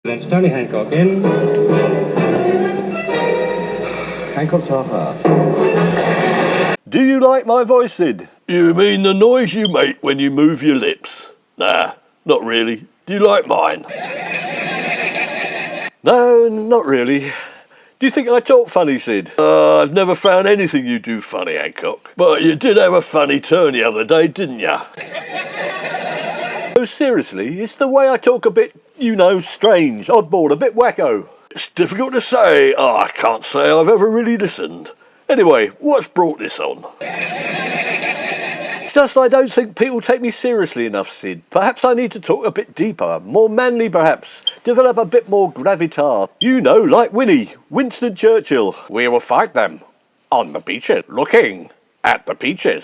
That's Tony Hancock in. Hancock's half-half. Do you like my voice, Sid? You mean the noise you make when you move your lips? Nah, not really. Do you like mine? No, not really. Do you think I talk funny, Sid? I've never found anything you do funny, Hancock. But you did have a funny turn the other day, didn't ya? Oh, seriously, it's the way I talk a bit, you know, strange, oddball, a bit wacko. It's difficult to say. I can't say I've ever really listened. Anyway, what's brought this on? It's just I don't think people take me seriously enough, Sid. Perhaps I need to talk a bit deeper, more manly perhaps. Develop a bit more gravitas. You know, like Winston Churchill. We will fight them on the beaches, looking at the peaches.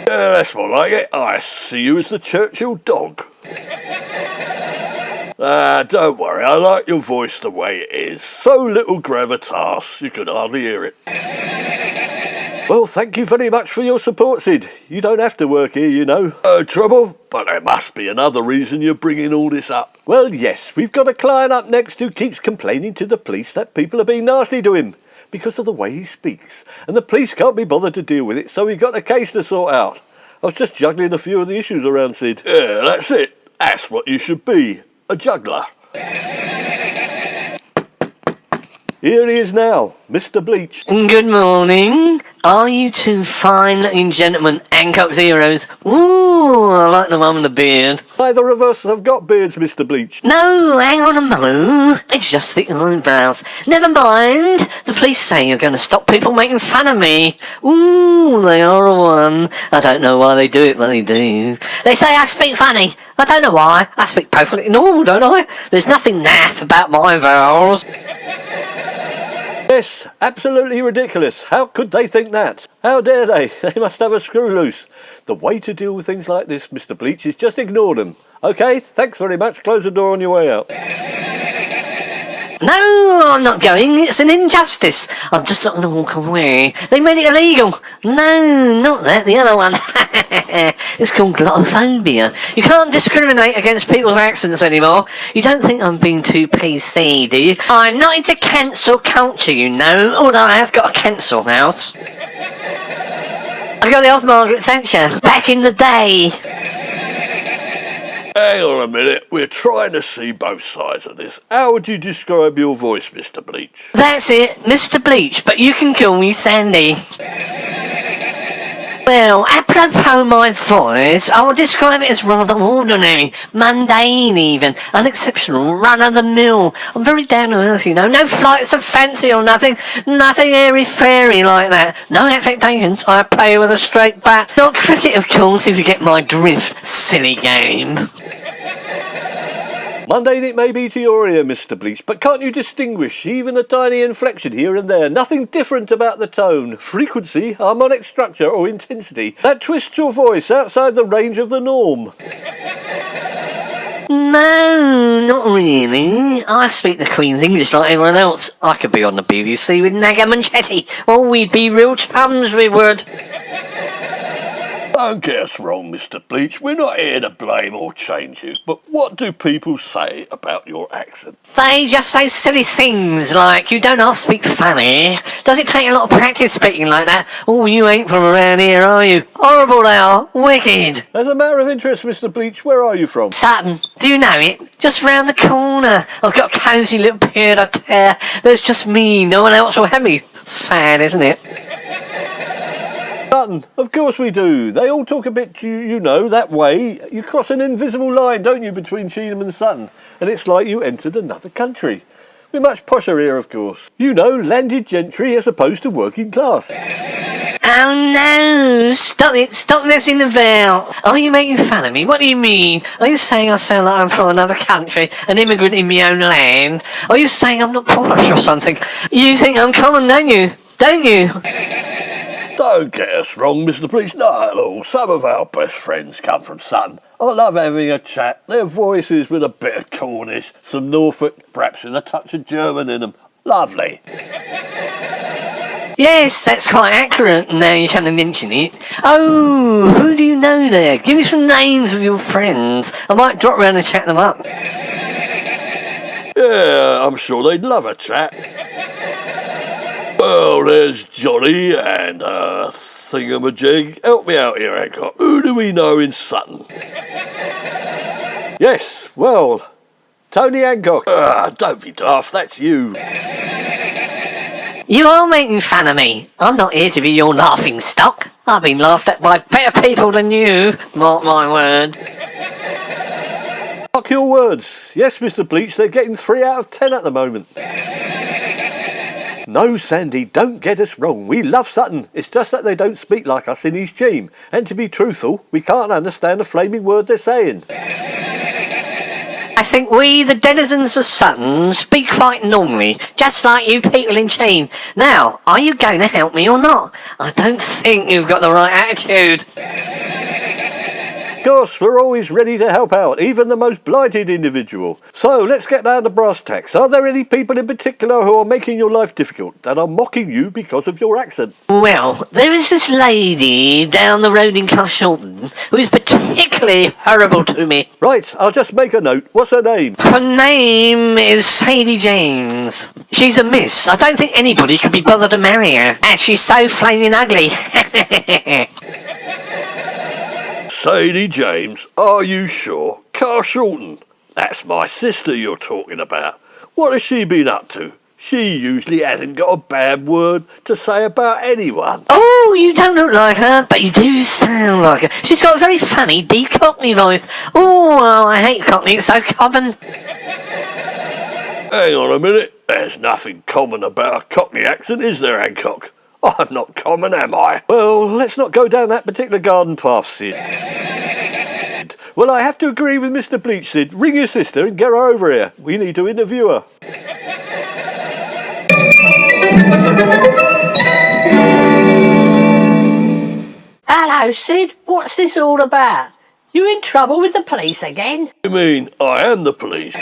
That's more like it. I see you as the Churchill dog. Don't worry, I like your voice the way it is. So little gravitas, you could hardly hear it. Well, thank you very much for your support, Sid. You don't have to work here, you know. No trouble, but there must be another reason you're bringing all this up. Well, yes, we've got a client up next who keeps complaining to the police that people are being nasty to him because of the way he speaks. And the police can't be bothered to deal with it, so we've got a case to sort out. I was just juggling a few of the issues around, Sid. Yeah, that's it. That's what you should be. A juggler. Here he is now, Mr. Bleach. Good morning. Are you two fine-looking gentlemen, Hancock's heroes? Ooh, I like the one with the beard. Neither of us have got beards, Mr. Bleach. No, hang on a mo. It's just the eyebrows. Never mind. The police say you're going to stop people making fun of me. Ooh, they are a one. I don't know why they do it, but they do. They say I speak funny. I don't know why. I speak perfectly normal, don't I? There's nothing naff about my vowels. Yes, absolutely ridiculous. How could they think that? How dare they? They must have a screw loose. The way to deal with things like this, Mr. Bleach, is just ignore them. OK, thanks very much. Close the door on your way out. No, I'm not going. It's an injustice. I'm just not going to walk away. They made it illegal. No, not that. The other one. It's called glottophobia. You can't discriminate against people's accents anymore. You don't think I'm being too PC, do you? I'm not into cancel culture, you know, although I have got a cancel house. I got it off Margaret Thatcher back in the day. Hang on a minute, we're trying to see both sides of this. How would you describe your voice, Mr. Bleach? That's it, Mr. Bleach, but you can call me Sandy. Well, apropos my voice, I would describe it as rather ordinary, mundane even, unexceptional, run-of-the-mill. I'm very down-to-earth, you know, no flights of fancy or nothing airy-fairy like that. No affectations, I play with a straight bat. Not cricket, of course, if you get my drift, silly game. Mundane it may be to your ear, Mr. Bleach, but can't you distinguish even a tiny inflection here and there? Nothing different about the tone, frequency, harmonic structure or intensity that twists your voice outside the range of the norm. No, not really. I speak the Queen's English like everyone else. I could be on the BBC with Naga Manchetti. Oh, we'd be real chums, we would. Don't get us wrong, Mr. Bleach. We're not here to blame or change you. But what do people say about your accent? They just say silly things like, you don't half speak funny. Does it take a lot of practice speaking like that? Oh, you ain't from around here, are you? Horrible they are. Wicked. As a matter of interest, Mr. Bleach, where are you from? Sutton. Do you know it? Just round the corner. I've got a cosy little beard, I tear. There's just me. No one else will have me. Sad, isn't it? Sutton, of course we do. They all talk a bit, you know, that way. You cross an invisible line, don't you, between Cheam and Sutton? And it's like you entered another country. We're much posher here, of course. You know, landed gentry as opposed to working class. Oh no! Stop it! Stop messing about! Are you making fun of me? What do you mean? Are you saying I sound like I'm from another country, an immigrant in my own land? Are you saying I'm not Polish or something? You think I'm common, don't you? Don't you? Don't get us wrong, Mr. Bleach, not at all. Some of our best friends come from Sutton. I love having a chat. Their voices with a bit of Cornish, some Norfolk, perhaps with a touch of German in them. Lovely. Yes, that's quite accurate, now you kind of mention it. Oh, who do you know there? Give me some names of your friends. I might drop round and chat them up. Yeah, I'm sure they'd love a chat. Well, there's Johnny and Thingamajig. Help me out here, Hancock. Who do we know in Sutton? Yes, well, Tony Hancock. Don't be daft, that's you. You are making fun of me. I'm not here to be your laughing stock. I've been laughed at by better people than you, mark my word. Mark your words. Yes, Mr. Bleach, they're getting 3 out of 10 at the moment. No, Sandy, don't get us wrong. We love Sutton. It's just that they don't speak like us in East Cheam. And to be truthful, we can't understand the flaming word they're saying. I think we, the denizens of Sutton, speak quite normally, just like you people in Cheam. Now, are you going to help me or not? I don't think you've got the right attitude. Of course, we're always ready to help out, even the most blighted individual. So, let's get down to brass tacks. Are there any people in particular who are making your life difficult, that are mocking you because of your accent? Well, there is this lady down the road in Carshalton who is particularly horrible to me. Right, I'll just make a note. What's her name? Her name is Sadie James. She's a miss. I don't think anybody could be bothered to marry her, as she's so flaming ugly. Sadie James, are you sure? Carshalton, that's my sister you're talking about. What has she been up to? She usually hasn't got a bad word to say about anyone. Oh, you don't look like her, but you do sound like her. She's got a very funny, deep Cockney voice. Oh, I hate Cockney, it's so common. Hang on a minute. There's nothing common about a Cockney accent, is there, Hancock? I'm not common, am I? Well, let's not go down that particular garden path, Sid. Well, I have to agree with Mr. Bleach, Sid. Ring your sister and get her over here. We need to interview her. Hello, Sid. What's this all about? You in trouble with the police again? You mean I am the police?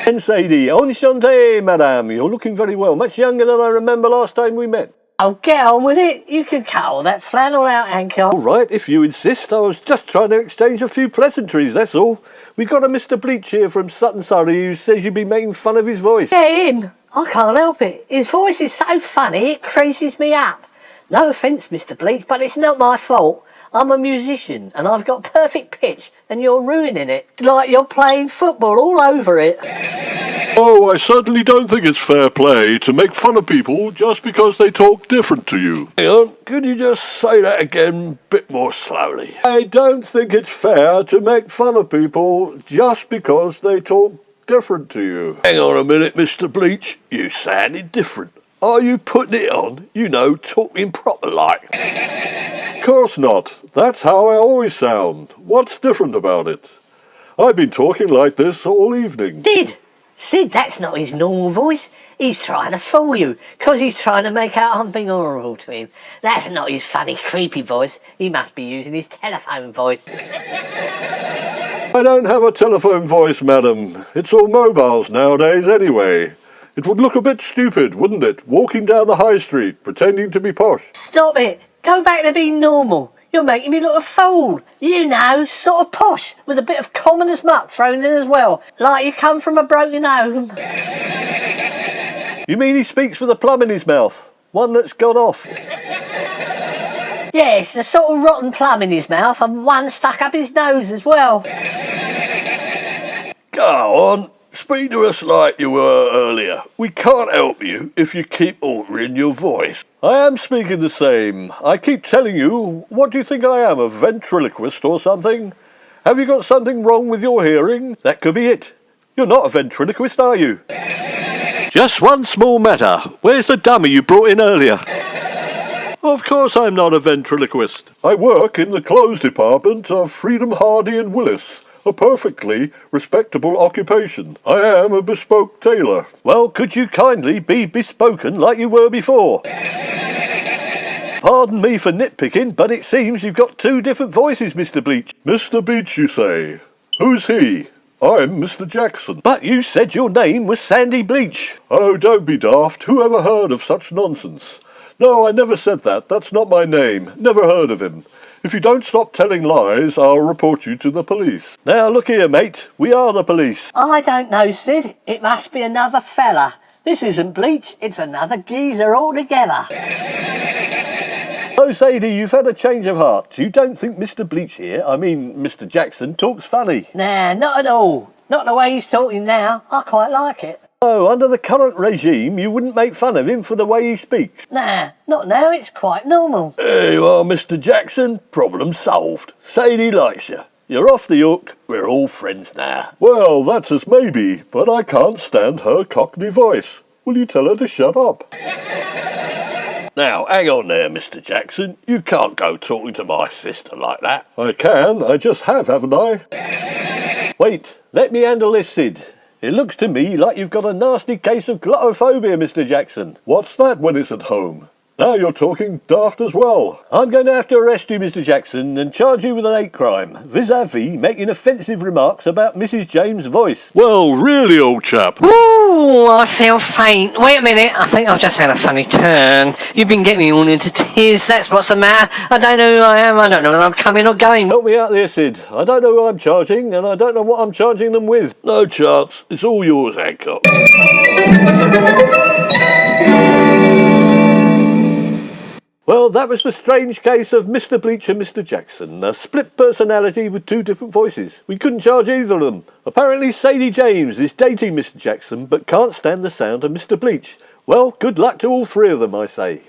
And Sadie, enchanté, madame. You're looking very well. Much younger than I remember last time we met. Oh, get on with it. You can cut all that flannel out, Hancock. All right, if you insist. I was just trying to exchange a few pleasantries, that's all. We got a Mr. Bleach here from Sutton Surrey who says you've been making fun of his voice. Yeah, him. I can't help it. His voice is so funny, it creases me up. No offence, Mr. Bleach, but it's not my fault. I'm a musician and I've got perfect pitch and you're ruining it. It's like you're playing football all over it. Oh, I certainly don't think it's fair play to make fun of people just because they talk different to you. Hang on, could you just say that again a bit more slowly? I don't think it's fair to make fun of people just because they talk different to you. Hang on a minute, Mr. Bleach. You sounded different. Are you putting it on? You know, talking proper like. Of course not. That's how I always sound. What's different about it? I've been talking like this all evening. Sid, that's not his normal voice. He's trying to fool you, 'cause he's trying to make out I'm being horrible to him. That's not his funny, creepy voice. He must be using his telephone voice. I don't have a telephone voice, madam. It's all mobiles nowadays anyway. It would look a bit stupid, wouldn't it, walking down the high street, pretending to be posh? Stop it. Go back to being normal. You're making me look a fool. You know, sort of posh, with a bit of commoners muck thrown in as well. Like you come from a broken home. You mean he speaks with a plum in his mouth? One that's gone off? Yes, a sort of rotten plum in his mouth and one stuck up his nose as well. Go on. Speak to us like you were earlier. We can't help you if you keep altering your voice. I am speaking the same. I keep telling you, what do you think I am, a ventriloquist or something? Have you got something wrong with your hearing? That could be it. You're not a ventriloquist, are you? Just one small matter. Where's the dummy you brought in earlier? Of course I'm not a ventriloquist. I work in the clothes department of Freedom Hardy and Willis. A perfectly respectable occupation. I am a bespoke tailor. Well, could you kindly be bespoken like you were before? Pardon me for nitpicking, but it seems you've got two different voices, Mr. Bleach. Mr. Bleach, you say? Who's he? I'm Mr. Jackson. But you said your name was Sandy Bleach. Oh, don't be daft. Who ever heard of such nonsense? No, I never said that. That's not my name. Never heard of him. If you don't stop telling lies, I'll report you to the police. Now, look here, mate. We are the police. I don't know, Sid. It must be another fella. This isn't Bleach, it's another geezer altogether. Oh, Sadie, you've had a change of heart. You don't think Mr. Bleach here, I mean Mr. Jackson, talks funny? Nah, not at all. Not the way he's talking now. I quite like it. Oh, under the current regime, you wouldn't make fun of him for the way he speaks? Nah, not now. It's quite normal. There you are, Mr. Jackson. Problem solved. Sadie likes you. You're off the hook. We're all friends now. Well, that's as maybe, but I can't stand her Cockney voice. Will you tell her to shut up? Now, hang on there, Mr. Jackson. You can't go talking to my sister like that. I can. I just have, haven't I? Wait, let me handle this, Sid. It looks to me like you've got a nasty case of glottophobia, Mr. Jackson. What's that when it's at home? Now you're talking daft as well. I'm going to have to arrest you, Mr. Jackson, and charge you with an hate crime, vis-a-vis making offensive remarks about Mrs. James' voice. Well, really, old chap. Ooh, I feel faint. Wait a minute, I think I've just had a funny turn. You've been getting me all into tears, that's what's the matter. I don't know who I am, I don't know whether I'm coming or going. Help me out there, Sid. I don't know who I'm charging, and I don't know what I'm charging them with. No chance. It's all yours, Hancock. Well, that was the strange case of Mr. Bleach and Mr. Jackson, a split personality with two different voices. We couldn't charge either of them. Apparently Sadie James is dating Mr. Jackson but can't stand the sound of Mr. Bleach. Well, good luck to all three of them, I say.